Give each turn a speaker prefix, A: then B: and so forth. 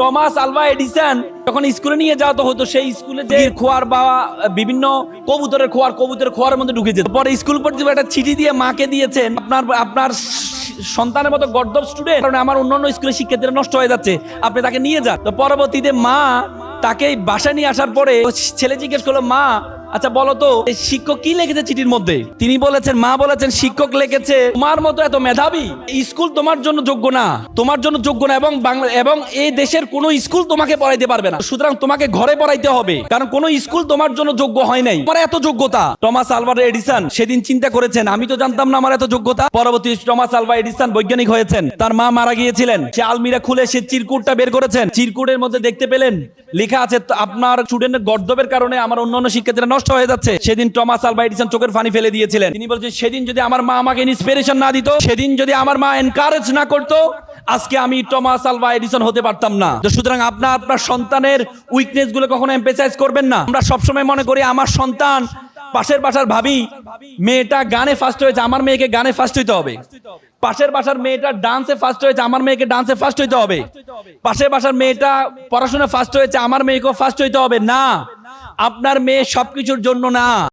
A: Thomas Alva Edison যখন স্কুলে নিয়ে যাওয়া হতো, সেই স্কুলে যে খোয়ার বা বিভিন্ন কবুতরের খোয়ার মধ্যে ঢুকে যেত। পরে স্কুল কর্তৃপক্ষ একটা চিঠি দিয়ে মাকে দিয়েছেন, আপনার সন্তানের মতো গর্দভ স্টুডেন্ট, কারণ আমার অন্যান্য স্কুলের শিক্ষার্থীরা নষ্ট হয়ে যাচ্ছে, আপনি তাকে নিয়ে যান। তো পরবর্তীতে মা তাকে বাসায় নিয়ে আসার পরে ছেলে জিজ্ঞেস করলো, মা আচ্ছা বলো তো শিক্ষক কি লিখেছে চিঠির মধ্যে? তিনি বলেছেন, মা বলেছেন, শিক্ষক লিখেছে তোমার মতো এত মেধাবী স্কুল তোমার জন্য যোগ্য না, এবং এই দেশের কোনো স্কুল তোমাকে পড়াইতে পারবে না, সুতরাং তোমাকে ঘরে পড়াইতে হবে, কারণ কোনো স্কুল তোমার জন্য যোগ্য হয় নাই, তোমার এত যোগ্যতা। টমাস আলভা এডিসন সেদিন চিন্তা করেছেন, আমি তো জানতাম না আমার এত যোগ্যতা। পরবর্তী টমাস আলভা এডিসন বৈজ্ঞানিক হয়েছেন, তার মা মারা গিয়েছিলেন, সে আলমিরা খুলে সে চিরকুটটা বের করেছেন, চিরকুটের মধ্যে দেখতে পেলেন লেখা আছে, আপনার স্টুডেন্টের গর্দভের কারণে আমার অন্যান্য শিক্ষার্থীরা নষ্ট হয়ে যাচ্ছে। সেদিন টমাস আলভা এডিসন চোখের পানি ফেলে দিয়েছিলেন। তিনি বলছেন, সেদিন যদি আমার মা আমাকে ইন্সপিরেশন না দিত, সেদিন যদি আমার মা এনকারেজ না করতো, আজকে আমি টমাস আলভা এডিসন হতে পারতাম না। তো সুতরাং আপনার সন্তানের উইকনেস গুলো কখনো এমফেসাইজ করবেন না। আমরা সবসময় মনে করি আমার সন্তান, পাশের বাসার ভাবি মেয়েটা গানে ফার্স্ট হয়েছে, আমার মেয়েকে গানে ফার্স্ট হইতে হবে। পাশের বাসার মেয়েটা ডান্সে ফার্স্ট হয়েছে, আমার মেয়েকে ডান্সে ফার্স্ট হইতে হবে। পাশের বাসার মেয়েটা পড়াশোনা ফার্স্ট হয়েছে, আমার মেয়েকেও ফার্স্ট হইতে হবে। না, আপনার মেয়ে সবকিছুর জন্য না।